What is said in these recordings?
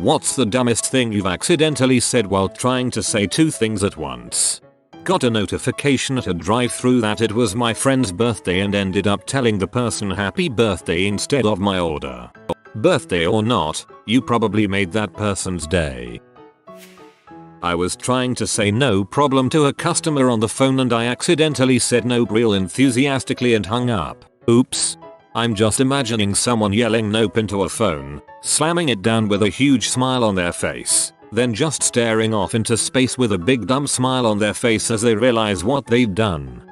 What's the dumbest thing you've accidentally said while trying to say two things at once? Got a notification at a drive-thru that it was my friend's birthday and ended up telling the person happy birthday instead of my order. Birthday or not, you probably made that person's day. I was trying to say no problem to a customer on the phone and I accidentally said no real enthusiastically and hung up. Oops. I'm just imagining someone yelling nope into a phone, slamming it down with a huge smile on their face, then just staring off into space with a big dumb smile on their face as they realize what they've done.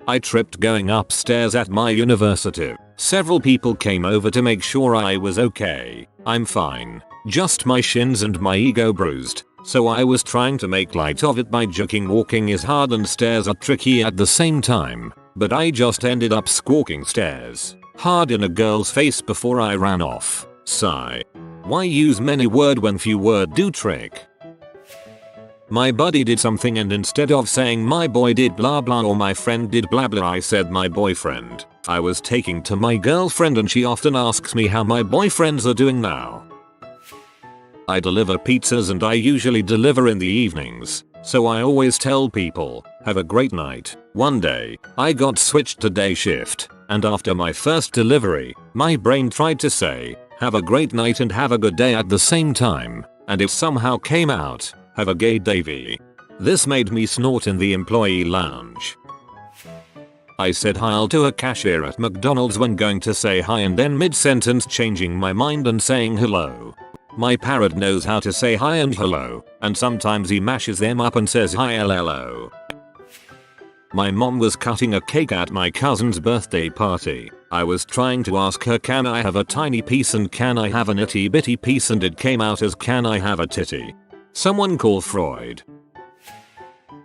I tripped going upstairs at my university. Several people came over to make sure I was okay. I'm fine. Just my shins and my ego bruised. So I was trying to make light of it by joking walking is hard and stairs are tricky at the same time. But I just ended up squawking stairs hard in a girl's face before I ran off. Sigh. Why use many word when few word do trick? My buddy did something and instead of saying my boy did blah blah or my friend did blah blah I said my boyfriend. I was taking to my girlfriend and she often asks me how my boyfriends are doing now. I deliver pizzas and I usually deliver in the evenings. So I always tell people, have a great night. One day, I got switched to day shift, and after my first delivery, my brain tried to say, have a great night and have a good day at the same time, and it somehow came out, have a gay davy. This made me snort in the employee lounge. I said hi to a cashier at McDonald's when going to say hi and then mid-sentence changing my mind and saying hello. My parrot knows how to say hi and hello, and sometimes he mashes them up and says hi LLO. My mom was cutting a cake at my cousin's birthday party. I was trying to ask her can I have a tiny piece and can I have an itty bitty piece and it came out as can I have a titty. Someone call Freud.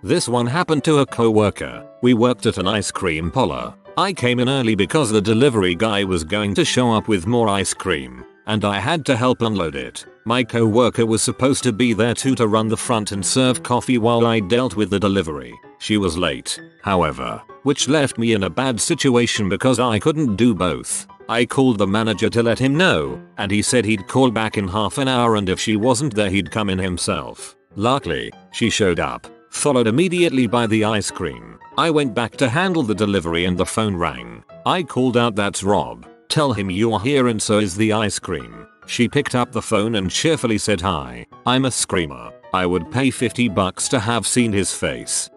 This one happened to a coworker. We worked at an ice cream parlor. I came in early because the delivery guy was going to show up with more ice cream, and I had to help unload it. My coworker was supposed to be there too to run the front and serve coffee while I dealt with the delivery. She was late, however, which left me in a bad situation because I couldn't do both. I called the manager to let him know, and he said he'd call back in half an hour and if she wasn't there he'd come in himself. Luckily, she showed up, followed immediately by the ice cream. I went back to handle the delivery and the phone rang. I called out that's Rob. Tell him you're here and so is the ice cream. She picked up the phone and cheerfully said hi. I'm a screamer. I would pay $50 to have seen his face.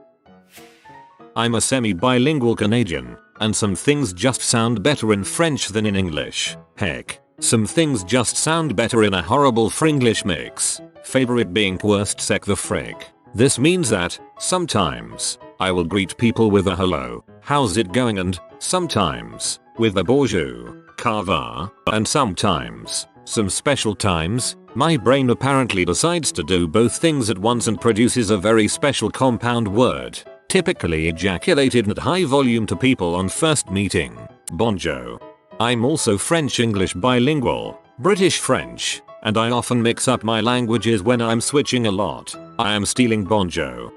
I'm a semi-bilingual Canadian, and some things just sound better in French than in English. Heck, some things just sound better in a horrible Fringlish mix. Favorite being worst sec the frick. This means that, sometimes, I will greet people with a hello, how's it going and, sometimes, with a bonjour, ça va, and sometimes, some special times, my brain apparently decides to do both things at once and produces a very special compound word, typically ejaculated at high volume to people on first meeting. Bonjour. I'm also French-English bilingual, British French, and I often mix up my languages when I'm switching a lot. I am stealing bonjour.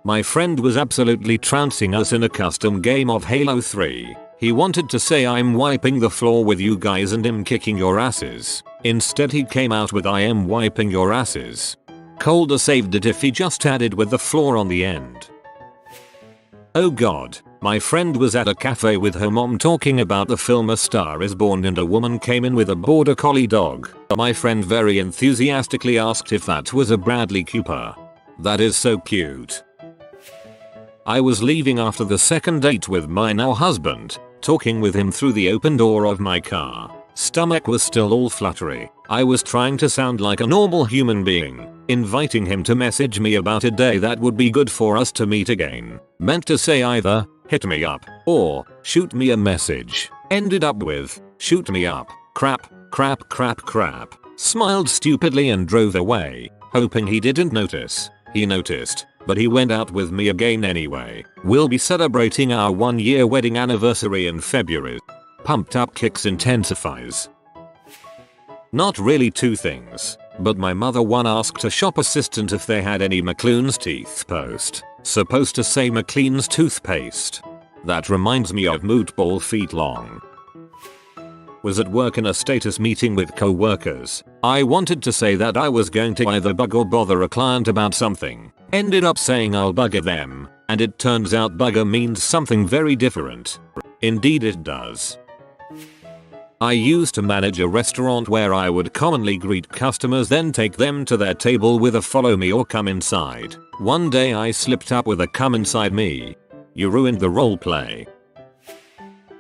My friend was absolutely trouncing us in a custom game of Halo 3. He wanted to say I'm wiping the floor with you guys and I'm kicking your asses. Instead he came out with I am wiping your asses. Colder saved it if he just added with the floor on the end. Oh god, my friend was at a cafe with her mom talking about the film A Star Is Born and a woman came in with a border collie dog. My friend very enthusiastically asked if that was a Bradley Cooper. That is so cute. I was leaving after the second date with my now husband, talking with him through the open door of my car. Stomach was still all fluttery. I was trying to sound like a normal human being, inviting him to message me about a day that would be good for us to meet again. Meant to say either, hit me up, or, shoot me a message. Ended up with, shoot me up, crap, crap, crap, crap. Smiled stupidly and drove away, hoping he didn't notice. He noticed, but he went out with me again anyway. We'll be celebrating our 1-year wedding anniversary in February. Pumped up kicks intensifies. Not really two things, but my mother one asked a shop assistant if they had any McLean's toothpaste. Supposed to say McLean's toothpaste. That reminds me of Mootball feet long. Was at work in a status meeting with co-workers. I wanted to say that I was going to either bug or bother a client about something. Ended up saying I'll bugger them, and it turns out bugger means something very different. Indeed it does. I used to manage a restaurant where I would commonly greet customers then take them to their table with a follow me or come inside. One day I slipped up with a come inside me. You ruined the roleplay.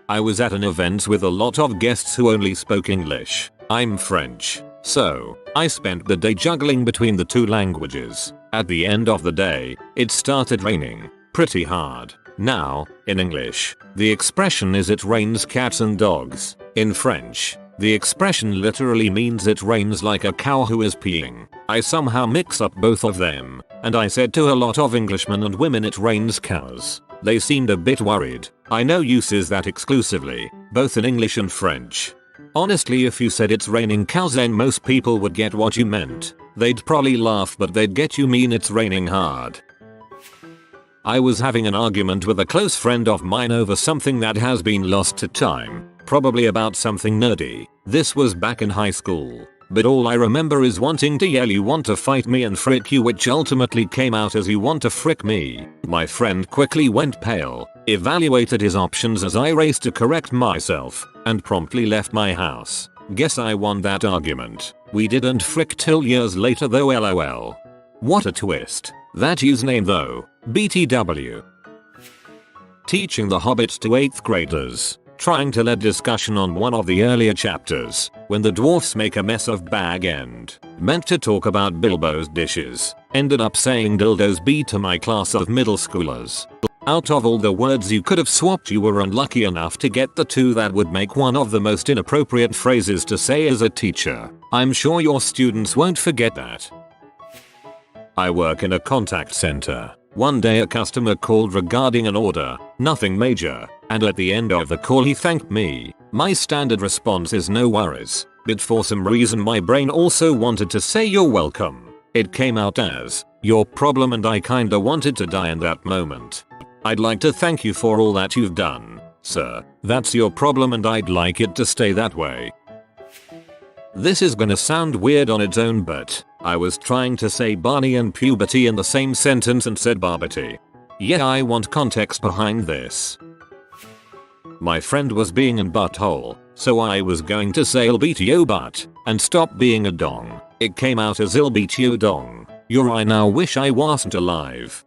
I was at an event with a lot of guests who only spoke English. I'm French, so I spent the day juggling between the two languages. At the end of the day, it started raining pretty hard. Now, in English, the expression is it rains cats and dogs. In French, the expression literally means it rains like a cow who is peeing. I somehow mix up both of them, and I said to a lot of Englishmen and women it rains cows. They seemed a bit worried. I know uses that exclusively, both in English and French. Honestly, if you said it's raining cows then most people would get what you meant. They'd probably laugh but they'd get you mean it's raining hard. I was having an argument with a close friend of mine over something that has been lost to time, probably about something nerdy. This was back in high school, but all I remember is wanting to yell you want to fight me and frick you, which ultimately came out as you want to frick me. My friend quickly went pale, evaluated his options as I raced to correct myself, and promptly left my house. Guess I won that argument. We didn't frick till years later though, lol. What a twist. That username though, BTW. Teaching The Hobbit to 8th graders. Trying to lead discussion on one of the earlier chapters, when the dwarfs make a mess of Bag End. Meant to talk about Bilbo's dishes. Ended up saying dildos B to my class of middle schoolers. Out of all the words you could have swapped, you were unlucky enough to get the two that would make one of the most inappropriate phrases to say as a teacher. I'm sure your students won't forget that. I work in a contact center. One day a customer called regarding an order, nothing major, and at the end of the call he thanked me. My standard response is no worries, but for some reason my brain also wanted to say you're welcome. It came out as, your problem, and I kinda wanted to die in that moment. I'd like to thank you for all that you've done, sir. That's your problem and I'd like it to stay that way. This is gonna sound weird on its own, but I was trying to say Barney and puberty in the same sentence and said barbity. Yeah, I want context behind this. My friend was being a butthole, so I was going to say I'll beat yo butt and stop being a dong. It came out as I'll beat yo dong. I now wish I wasn't alive.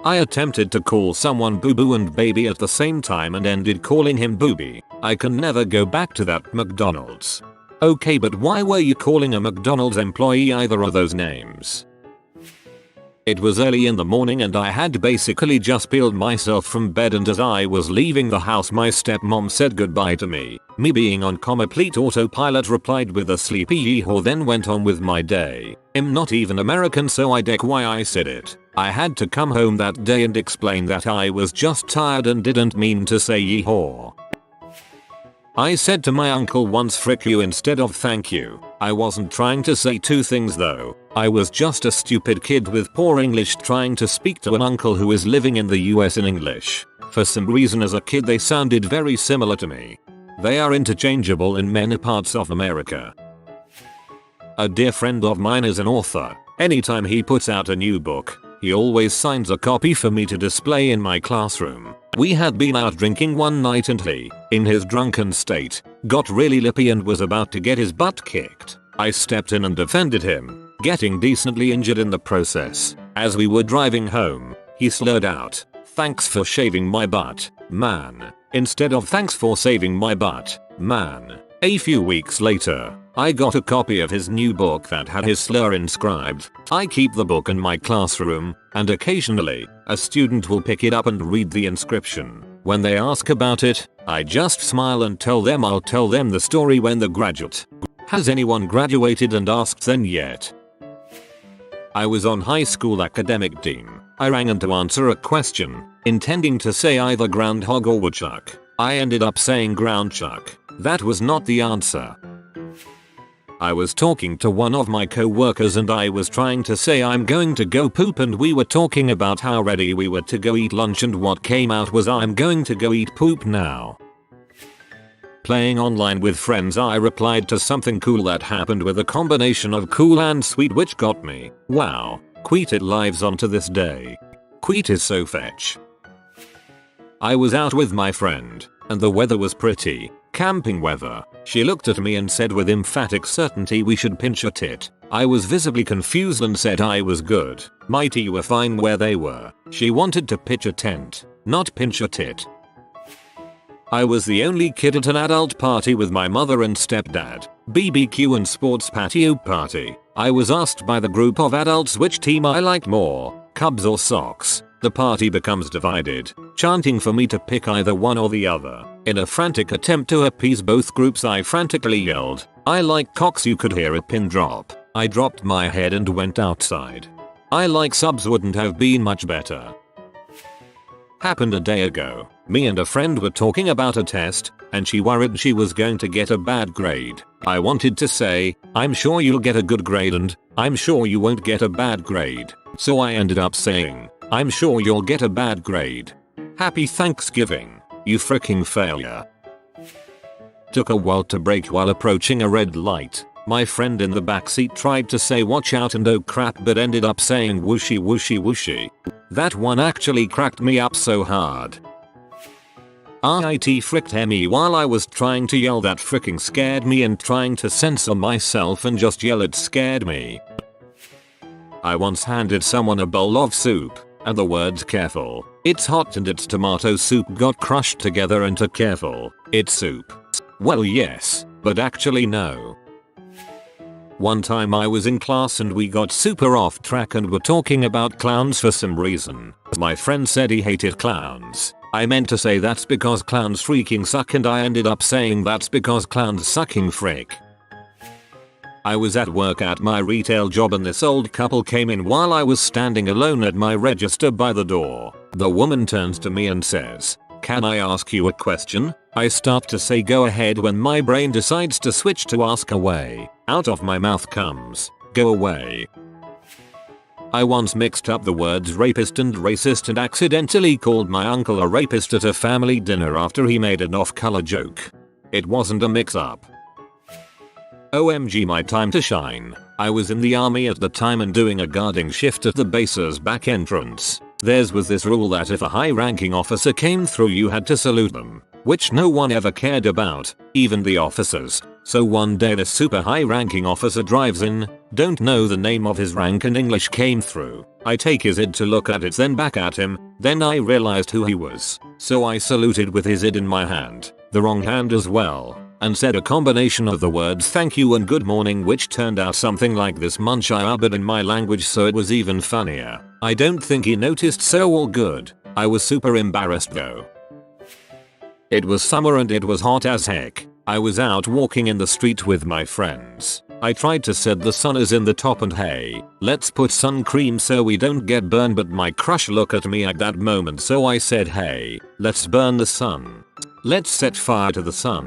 I attempted to call someone boo boo and baby at the same time and ended calling him booby. I can never go back to that McDonald's. Okay, but why were you calling a McDonald's employee either of those names? It was early in the morning and I had basically just peeled myself from bed, and as I was leaving the house my stepmom said goodbye to me. Me being on complete autopilot replied with a sleepy yee-haw, then went on with my day. I'm not even American, so I deck why I said it. I had to come home that day and explain that I was just tired and didn't mean to say yee-haw. I said to my uncle once frick you instead of thank you. I wasn't trying to say two things though. I was just a stupid kid with poor English trying to speak to an uncle who is living in the US in English. For some reason as a kid they sounded very similar to me. They are interchangeable in many parts of America. A dear friend of mine is an author. Anytime he puts out a new book, he always signs a copy for me to display in my classroom. We had been out drinking one night and he, in his drunken state, got really lippy and was about to get his butt kicked. I stepped in and defended him, getting decently injured in the process. As we were driving home, he slurred out, "Thanks for shaving my butt, man," instead of "Thanks for saving my butt, man." A few weeks later, I got a copy of his new book that had his slur inscribed. I keep the book in my classroom, and occasionally, a student will pick it up and read the inscription. When they ask about it, I just smile and tell them I'll tell them the story when they graduate. Has anyone graduated and asked then yet? I was on high school academic team. I rang in to answer a question, intending to say either groundhog or woodchuck. I ended up saying ground chuck. That was not the answer. I was talking to one of my co-workers and I was trying to say I'm going to go poop, and we were talking about how ready we were to go eat lunch, and what came out was I'm going to go eat poop now. playing online with friends, I replied to something cool that happened with a combination of cool and sweet, which got me. Wow. Queet, it lives on to this day. Queet is so fetch. I was out with my friend, and the weather was pretty. Camping weather. She looked at me and said with emphatic certainty we should pinch a tit. I was visibly confused and said I was good. Mighty were fine where they were. She wanted to pitch a tent, not pinch a tit. I was the only kid at an adult party with my mother and stepdad. BBQ and sports patio party. I was asked by the group of adults which team I liked more, Cubs or Sox. The party becomes divided, chanting for me to pick either one or the other. In a frantic attempt to appease both groups, I frantically yelled, "I like Cox." You could hear a pin drop. I dropped my head and went outside. "I like subs" wouldn't have been much better. Happened a day ago. Me and a friend were talking about a test, and she worried she was going to get a bad grade. I wanted to say, "I'm sure you'll get a good grade," and "I'm sure you won't get a bad grade." So I ended up saying, "I'm sure you'll get a bad grade. Happy Thanksgiving, you freaking failure." Took a while to brake while approaching a red light. My friend in the backseat tried to say "watch out" and "oh crap," but ended up saying "whooshy whooshy whooshy." That one actually cracked me up so hard. RIT fricked me while I was trying to yell. That fricking scared me, and trying to censor myself and just yell it scared me. I once handed someone a bowl of soup, and the words "careful, it's hot and it's tomato soup" got crushed together into "careful, it's soup." Well yes, but actually no. One time I was in class and we got super off track and were talking about clowns for some reason. My friend said he hated clowns. I meant to say that's because clowns freaking suck, and I ended up saying that's because clowns sucking frick. I was at work at my retail job and this old couple came in while I was standing alone at my register by the door. The woman turns to me and says, "Can I ask you a question?" I start to say "go ahead" when my brain decides to switch to "ask away." Out of my mouth comes, "go away." I once mixed up the words rapist and racist and accidentally called my uncle a rapist at a family dinner after he made an off-color joke. It wasn't a mix-up. OMG, my time to shine. I was in the army at the time and doing a guarding shift at the base's back entrance. Theirs was this rule that if a high-ranking officer came through you had to salute them, which no one ever cared about, even the officers. So one day the super high-ranking officer drives in, don't know the name of his rank, and English came through. I take his ID to look at it, then back at him, then I realized who he was. So I saluted with his ID in my hand, the wrong hand as well, and said a combination of the words "thank you" and "good morning," which turned out something like this "munchaya," but in my language, so it was even funnier. I don't think he noticed, so all good. I was super embarrassed though. It was summer and it was hot as heck. I was out walking in the street with my friends. I tried to said the sun is in the top and hey, let's put sun cream so we don't get burned, but my crush looked at me at that moment, so I said, "Hey, let's burn the sun. Let's set fire to the sun."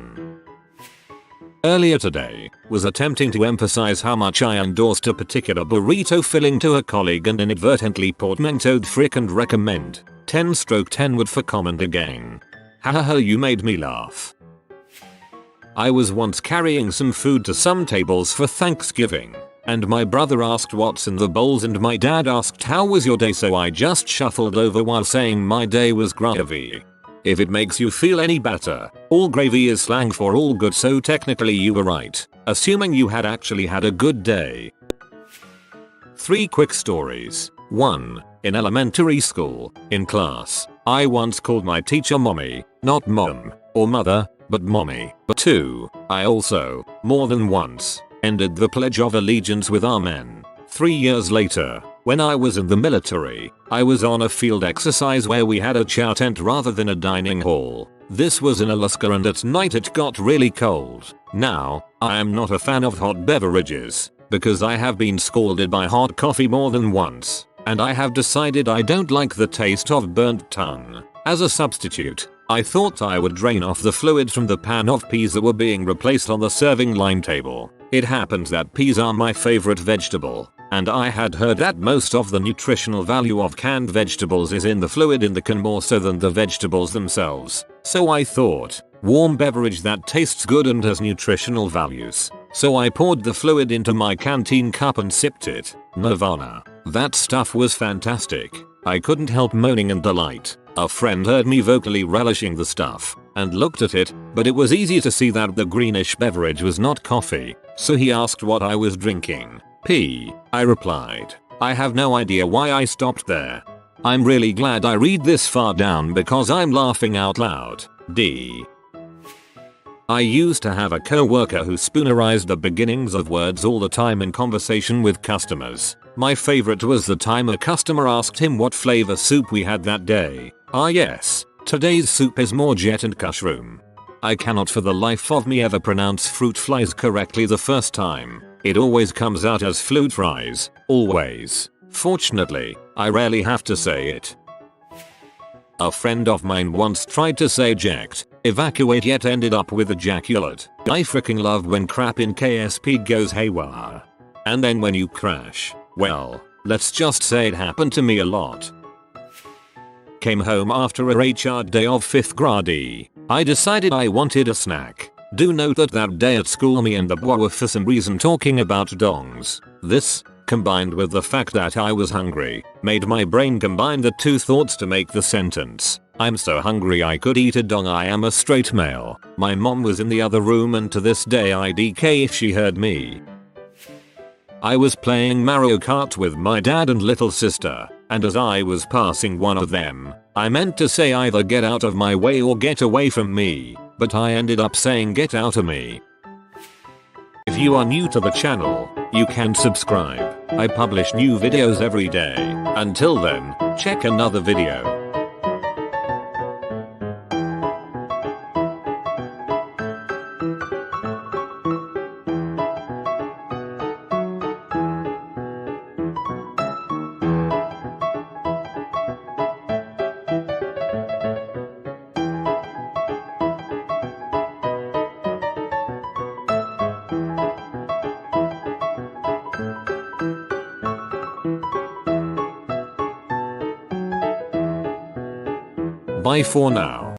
Earlier today, was attempting to emphasize how much I endorsed a particular burrito filling to a colleague and inadvertently portmanteaued frick and recommend 10/10 word for comment again. Hahaha, you made me laugh. I was once carrying some food to some tables for Thanksgiving, and my brother asked what's in the bowls and my dad asked how was your day, so I just shuffled over while saying my day was gravy. If it makes you feel any better, all gravy is slang for all good, so technically you were right, assuming you had actually had a good day. 3 quick stories. 1. In elementary school, in class, I once called my teacher mommy, not mom or mother, but mommy. But 2. I also, more than once, ended the Pledge of Allegiance with amen. 3 years later, when I was in the military, I was on a field exercise where we had a chow tent rather than a dining hall. This was in Alaska and at night it got really cold. Now, I am not a fan of hot beverages, because I have been scalded by hot coffee more than once, and I have decided I don't like the taste of burnt tongue. As a substitute, I thought I would drain off the fluid from the pan of peas that were being replaced on the serving line table. It happens that peas are my favorite vegetable, and I had heard that most of the nutritional value of canned vegetables is in the fluid in the can more so than the vegetables themselves. So I thought, Warm beverage that tastes good and has nutritional values. So I poured the fluid into my canteen cup and sipped it. Nirvana. That stuff was fantastic. I couldn't help moaning in delight. A friend heard me vocally relishing the stuff and looked at it, but it was easy to see that the greenish beverage was not coffee, so he asked what I was drinking. I replied. I have no idea why I stopped there. I'm really glad I read this far down because I'm laughing out loud. I used to have a co-worker who spoonerized the beginnings of words all the time in conversation with customers. My favorite was the time a customer asked him what flavor soup we had that day. Ah yes, today's soup is morget and mushroom. I cannot for the life of me ever pronounce fruit flies correctly the first time. It always comes out as flute fries. Always. Fortunately, I rarely have to say it. A friend of mine once tried to say eject, evacuate, yet ended up with ejaculate. I freaking love when crap in KSP goes haywire. And then when you crash, well, let's just say it happened to me a lot. Came home after a HR day of 5th grade. I decided I wanted a snack. Do note that day at school me and the boy were for some reason talking about dongs. This, combined with the fact that I was hungry, made my brain combine the two thoughts to make the sentence. I'm so hungry I could eat a dong. I am a straight male. My mom was in the other room and to this day I DK if she heard me. I was playing Mario Kart with my dad and little sister, and as I was passing one of them, I meant to say either get out of my way or get away from me, but I ended up saying get out of me. If you are new to the channel, you can subscribe. I publish new videos every day. Until then, check another video. Bye for now.